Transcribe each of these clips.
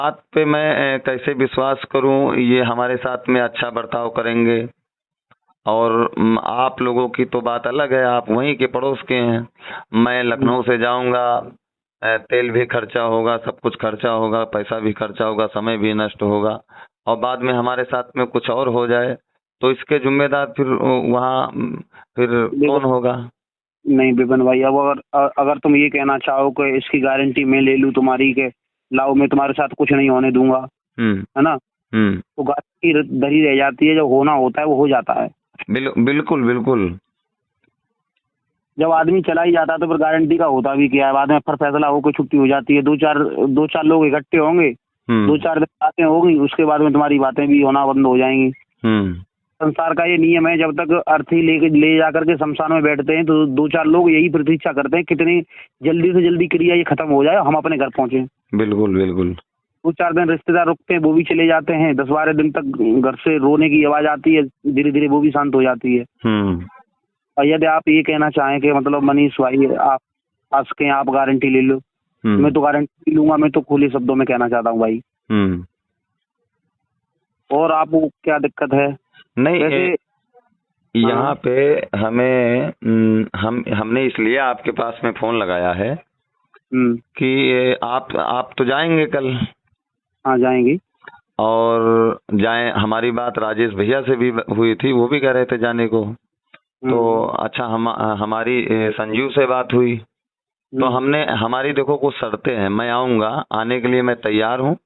बात पे मैं कैसे विश्वास करूं? ये हमारे साथ में अच्छा बर्ताव करेंगे और आप लोगों की तो बात अलग है, आप वहीं के पड़ोस के हैं। मैं लखनऊ से जाऊंगा, तेल भी खर्चा होगा, सब कुछ खर्चा होगा, पैसा भी खर्चा होगा, समय भी नष्ट होगा और बाद में हमारे साथ में कुछ और हो जाए तो इसके जिम्मेदार फिर वहाँ फिर देखो, कौन होगा? नहीं विपिन भाई, अब अगर अगर तुम ये कहना चाहो कि इसकी गारंटी मैं ले लूं तुम्हारी, के लाओ मैं तुम्हारे साथ कुछ नहीं होने दूंगा, हम्म है ना, हम्म तो गारंटी धरी रह जाती है। जब होना होता है वो हो जाता है। बिल्कुल बिल्कुल। जब आदमी चला ही जाता है तो फिर गारंटी का होता भी क्या है? बाद में फिर फैसला होकर छुट्टी हो जाती है। दो चार लोग इकट्ठे होंगे, दो चार दिन बातें होगी, उसके बाद में तुम्हारी बातें भी होना बंद हो जाएंगी। हम्म संसार का ये नियम है, जब तक अर्थी ले जाकर के शमशान में बैठते हैं तो दो चार लोग यही प्रतीक्षा करते हैं कितनी जल्दी से जल्दी क्रिया ये खत्म हो जाए, हम अपने घर पहुंचे। बिल्कुल बिल्कुल। दो चार दिन रिश्तेदार रुकते हैं, वो भी चले जाते हैं। 10-12 दिन तक घर से रोने की आवाज आती है, धीरे धीरे वो भी शांत हो जाती है। और यदि आप ये कहना चाहें कि मतलब मनीष भाई आप पास के आप गारंटी ले लो, मैं तो गारंटी लूंगा, मैं तो खुले शब्दों में कहना चाहता हूँ भाई। और आपको क्या दिक्कत है? नहीं, यहाँ पे हमें हमने इसलिए आपके पास में फोन लगाया है कि आप तो जाएंगे कल। हाँ जाएंगे। और जाएं, हमारी बात राजेश भैया से भी हुई थी, वो भी कह रहे थे जाने को। तो अच्छा, हमारी संजीव से बात हुई तो हमारी देखो कुछ शर्तें हैं। मैं आऊंगा, आने के लिए मैं तैयार हूँ,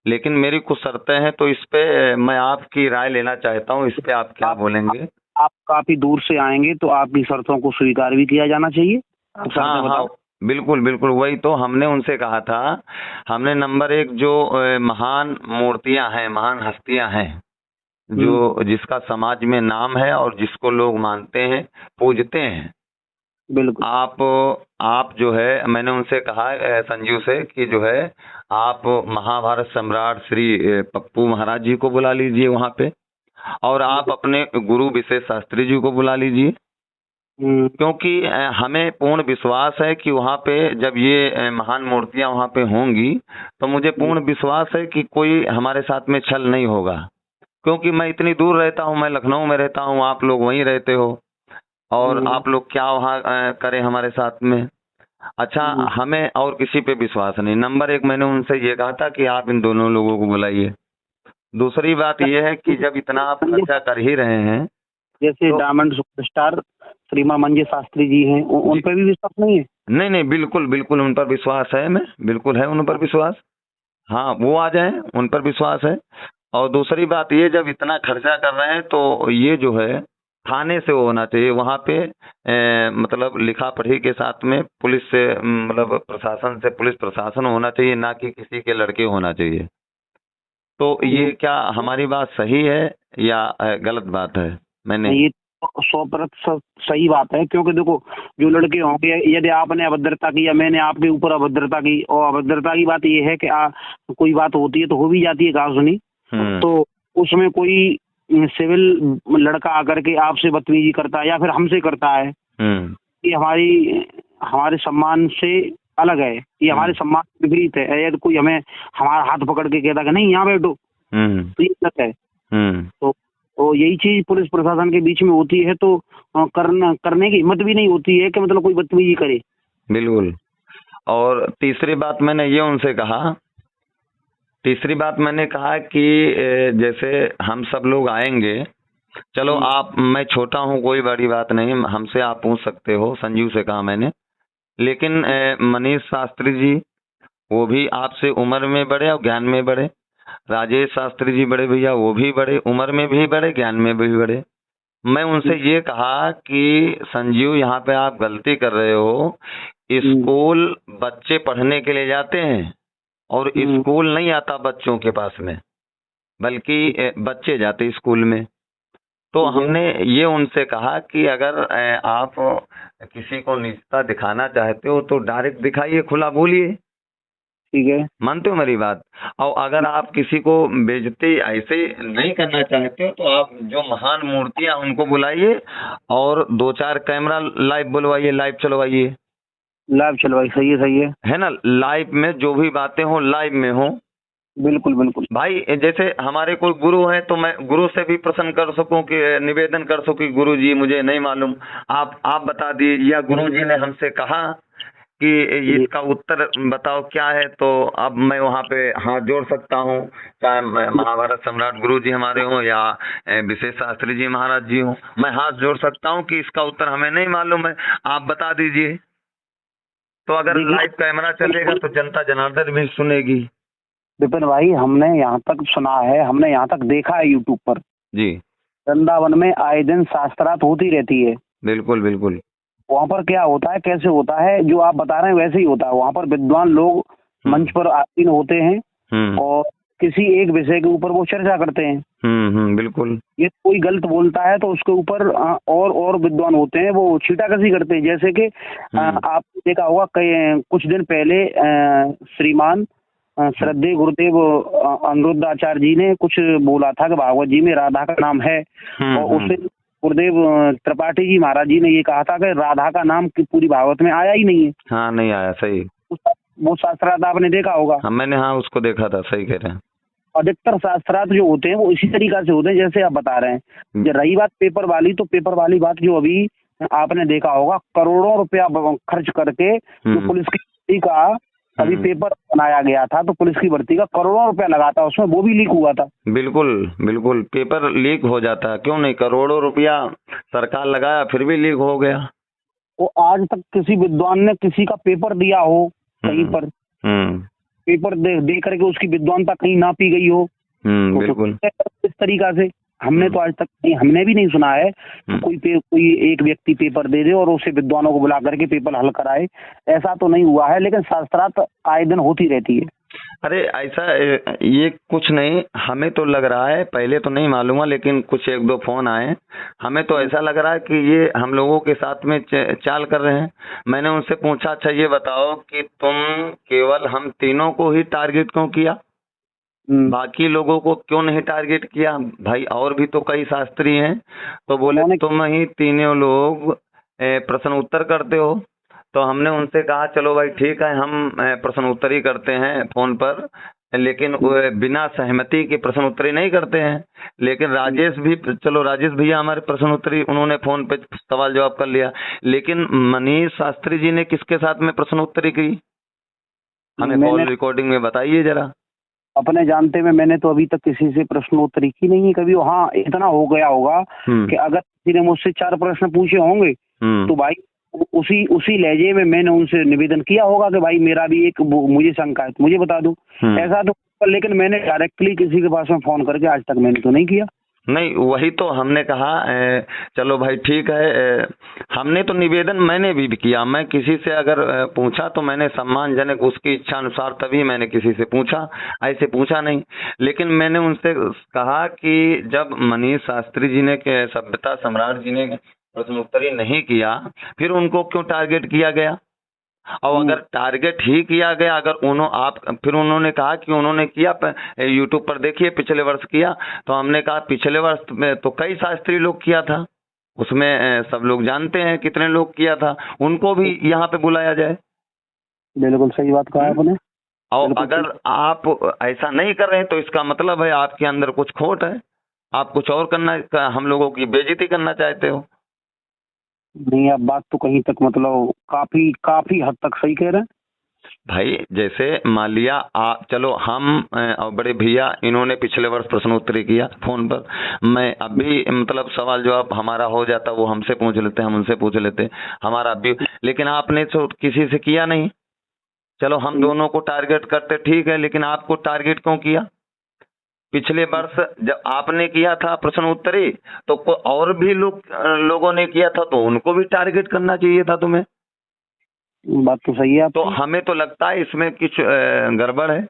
लेकिन मेरी कुछ शर्तें हैं, तो इस पे मैं आपकी राय लेना चाहता हूँ। इस पे आप क्या बोलेंगे? आप काफी दूर से आएंगे तो आपकी शर्तों को स्वीकार भी किया जाना चाहिए। हाँ हाँ, बिल्कुल बिल्कुल, वही तो हमने उनसे कहा था। हमने नंबर एक जो महान मूर्तियां हैं, महान हस्तियां हैं, जो जिसका समाज में नाम है और जिसको लोग मानते हैं, पूजते हैं, बिल्कुल। आप जो है, मैंने उनसे कहा संजीव से कि जो है आप महाभारत सम्राट श्री पप्पू महाराज जी को बुला लीजिए वहां पे, और आप अपने गुरु विशेष शास्त्री जी को बुला लीजिए, क्योंकि हमें पूर्ण विश्वास है कि वहाँ पे जब ये महान मूर्तियां वहाँ पे होंगी तो मुझे पूर्ण विश्वास है कि कोई हमारे साथ में छल नहीं होगा। क्योंकि मैं इतनी दूर रहता हूँ, मैं लखनऊ में रहता हूँ, आप लोग वहीं रहते हो, और आप लोग क्या वहाँ करें हमारे साथ में। अच्छा, हमें और किसी पे विश्वास नहीं। नंबर एक, मैंने उनसे ये कहा था कि आप इन दोनों लोगों को बुलाइए। दूसरी बात यह है कि जब इतना आप खर्चा कर ही रहे हैं, जैसे तो डायमंड सुपरस्टार श्रीमान मंजे शास्त्री जी हैं, उन पर भी विश्वास नहीं है? नहीं नहीं, बिल्कुल बिल्कुल उन पर विश्वास है, मैं बिल्कुल है उन पर विश्वास। हाँ, वो आ जाए, उन पर विश्वास है। और दूसरी बात ये, जब इतना खर्चा कर रहे हैं तो ये जो है थाने से होना चाहिए वहाँ पे, मतलब लिखा पढ़ी के साथ में पुलिस से, मतलब प्रशासन से, पुलिस प्रशासन होना चाहिए, ना कि किसी के लड़के होना चाहिए। तो ये क्या हमारी बात सही है या गलत बात है? मैंने ये 100% सही बात है, क्योंकि देखो जो लड़के होंगे, यदि आपने अभद्रता की या मैंने आपके ऊपर अभद्रता की, और अभद्रता की बात ये है कि कोई बात होती है तो हो भी जाती है, कहा सुनी, तो उसमें कोई सिविल लड़का आकर के आपसे बदतमीजी करता है या फिर हमसे करता है, ये हमारे सम्मान से अलग है, ये हमारे सम्मान के विपरीत है। यदि कोई हमें हमारा हाथ पकड़ के कहता कि नहीं यहाँ बैठो, तो ये गलत है। तो यही चीज पुलिस प्रशासन के बीच में होती है, तो करने की हिम्मत भी नहीं होती है कि मतलब कोई बदतमीजी करे। बिल्कुल। और तीसरी बात मैंने ये उनसे कहा, तीसरी बात मैंने कहा कि जैसे हम सब लोग आएंगे, चलो आप, मैं छोटा हूँ, कोई बड़ी बात नहीं, हमसे आप पूछ सकते हो, संजीव से कहा मैंने, लेकिन मनीष शास्त्री जी वो भी आपसे उम्र में बड़े और ज्ञान में बड़े, राजेश शास्त्री जी बड़े भैया, वो भी बड़े, उम्र में भी बड़े, ज्ञान में भी बड़े। मैं उनसे ये कहा कि संजीव, यहाँ पे आप गलती कर रहे हो। स्कूल बच्चे पढ़ने के लिए जाते हैं और स्कूल नहीं आता बच्चों के पास में, बल्कि बच्चे जाते स्कूल में। तो हमने ये उनसे कहा कि अगर आप किसी को निजता दिखाना चाहते हो तो डायरेक्ट दिखाइए, खुला बोलिए, ठीक है, मानते हो मेरी बात? और अगर आप किसी को बेइज्जती ऐसे नहीं करना चाहते हो तो आप जो महान मूर्तियां उनको बुलाइए और 2-4 कैमरा लाइव बुलवाइए, लाइव चलवाइए, लाइव चलवाई, सही है है ना? लाइव में जो भी बातें हो लाइव में हो, बिल्कुल बिल्कुल। भाई जैसे हमारे कोई गुरु हैं तो मैं गुरु से भी प्रश्न कर सकूं कि निवेदन कर सकूं कि गुरु जी मुझे नहीं मालूम, आप बता दीजिए, या गुरु जी ने हमसे कहा कि जी इसका उत्तर बताओ क्या है, तो अब मैं वहाँ पे हाथ जोड़ सकता हूँ, चाहे महाभारत सम्राट गुरु जी हमारे हों या विशेष शास्त्री जी महाराज जी हों, मैं हाथ जोड़ सकता हूँ कि इसका उत्तर हमें नहीं मालूम है, आप बता दीजिए। तो अगर देखिए, लाइव कैमरा चलेगा तो जनता जनार्दन भी सुनेगी। विपिन भाई, हमने यहाँ तक सुना है, हमने यहाँ तक देखा है यूट्यूब पर, जी वृंदावन में आए दिन शास्त्रार्थ होती रहती है। बिल्कुल बिल्कुल। वहाँ पर क्या होता है, कैसे होता है, जो आप बता रहे हैं वैसे ही होता है। वहाँ पर विद्वान लोग मंच पर आसीन होते हैं और किसी एक विषय के ऊपर वो चर्चा करते हैं। बिल्कुल। ये कोई गलत बोलता है तो उसके ऊपर और विद्वान होते हैं, वो छीटाकशी करते हैं। जैसे कि आपने देखा होगा कुछ दिन पहले श्रीमान श्रद्धेय गुरुदेव अनिरुद्धाचार्य जी ने कुछ बोला था कि भागवत जी में राधा का नाम है, और उसे गुरुदेव त्रिपाठी जी महाराज जी ने ये कहा था कि राधा का नाम की पूरी भागवत में आया ही नहीं है। हाँ नहीं आया, सही। वो शास्त्रार्थ आपने देखा होगा। हाँ मैंने उसको देखा था, सही कह रहे हैं। अधिकतर शास्त्रार्थ जो होते हैं वो इसी तरीका से होते हैं जैसे आप बता रहे हैं। जब रही बात पेपर वाली, तो पेपर वाली बात जो अभी आपने देखा होगा, करोड़ों रुपया खर्च करके जो पुलिस की भर्ती का अभी पेपर बनाया गया था, तो पुलिस की भर्ती का करोड़ों रुपया लगा था उसमें, वो भी लीक हुआ था। बिल्कुल बिल्कुल, पेपर लीक हो जाता है, क्यों नहीं, करोड़ों रुपया सरकार लगाया फिर भी लीक हो गया। वो आज तक किसी विद्वान ने किसी का पेपर दिया हो कहीं पर, पेपर दे करके उसकी विद्वानता कहीं नापी गई हो, तो बिल्कुल। इस तरीका से हमने तो आज तक हमने भी नहीं सुना है कि कोई एक व्यक्ति पेपर दे दे और उसे विद्वानों को बुला करके पेपर हल कराए। ऐसा तो नहीं हुआ है, लेकिन शास्त्रार्थ आए दिन होती रहती है। अरे ऐसा ये कुछ नहीं, हमें तो लग रहा है, पहले तो नहीं मालूम है, लेकिन कुछ एक दो फोन आए, हमें तो ऐसा लग रहा है कि ये हम लोगों के साथ में चाल कर रहे हैं। मैंने उनसे पूछा, अच्छा ये बताओ कि तुम केवल हम तीनों को ही टारगेट क्यों किया, बाकी लोगों को क्यों नहीं टारगेट किया भाई, और भी तो कई शास्त्री हैं। तो बोले तुम ही तीनों लोग प्रश्न उत्तर करते हो। तो हमने उनसे कहा चलो भाई ठीक है, हम प्रश्न उत्तर ही करते हैं फोन पर, लेकिन बिना सहमति के प्रश्न उत्तरी नहीं करते हैं। लेकिन राजेश भी, चलो राजेश भैया हमारे प्रश्न उत्तरी, उन्होंने फोन पे सवाल जवाब कर लिया, लेकिन मनीष शास्त्री जी ने किसके साथ में प्रश्न उत्तरी की, हमें कॉल रिकॉर्डिंग में बताइए जरा। अपने जानते में मैंने तो अभी तक किसी से प्रश्नोत्तरी की नहीं है कभी। हाँ, इतना हो गया होगा कि अगर किसी ने मुझसे 4 प्रश्न पूछे होंगे तो भाई उसी लहजे में मैंने उनसे निवेदन किया होगा कि भाई मेरा भी एक मुझे शंका है, मुझे बता दो। ऐसा तो, लेकिन मैंने डायरेक्टली किसी के पास में फोन करके आज तक मैंने तो नहीं किया। नहीं, वही तो हमने कहा चलो भाई ठीक है, हमने तो निवेदन मैंने भी किया, मैं किसी से अगर पूछा तो मैंने सम्मानजनक उसकी इच्छा अनुसार तभी मैंने किसी से पूछा, ऐसे पूछा नहीं। लेकिन मैंने उनसे कहा कि जब मनीष शास्त्री जी ने सभ्यता सम्राट जी ने प्रश्नोत्तरी नहीं किया, फिर उनको क्यों टारगेट किया गया, और अगर टारगेट ही किया गया, अगर फिर उन्होंने कहा कि उन्होंने किया, यूट्यूब पर देखिए पिछले वर्ष किया, तो हमने कहा पिछले वर्ष में तो कई शास्त्री लोग किया था, उसमें सब लोग जानते हैं कितने लोग किया था, उनको भी यहाँ पे बुलाया जाए। बिल्कुल सही बात कहा आपने। और अगर आप ऐसा नहीं कर रहे हैं तो इसका मतलब है आपके अंदर कुछ खोट है, आप कुछ और करना, हम लोगों की बेइज्जती करना चाहते हो। नहीं, आप बात तो कहीं तक मतलब काफी हद तक सही कह रहे हैं भाई। जैसे मान लिया चलो हम और बड़े भैया इन्होंने पिछले वर्ष प्रश्नोत्तरी किया फोन पर, मैं अभी मतलब सवाल जवाब हमारा हो जाता, वो हमसे पूछ लेते, हम उनसे पूछ लेते, हमारा भी, लेकिन आपने तो किसी से किया नहीं। चलो हम दोनों को टारगेट करते ठीक है, लेकिन आपको टारगेट क्यों किया? पिछले वर्ष जब आपने किया था प्रश्न उत्तरी, तो और भी लोगों ने किया था, तो उनको भी टारगेट करना चाहिए था तुम्हें। बात तो सही है। तो हमें तो लगता है इसमें कुछ गड़बड़ है।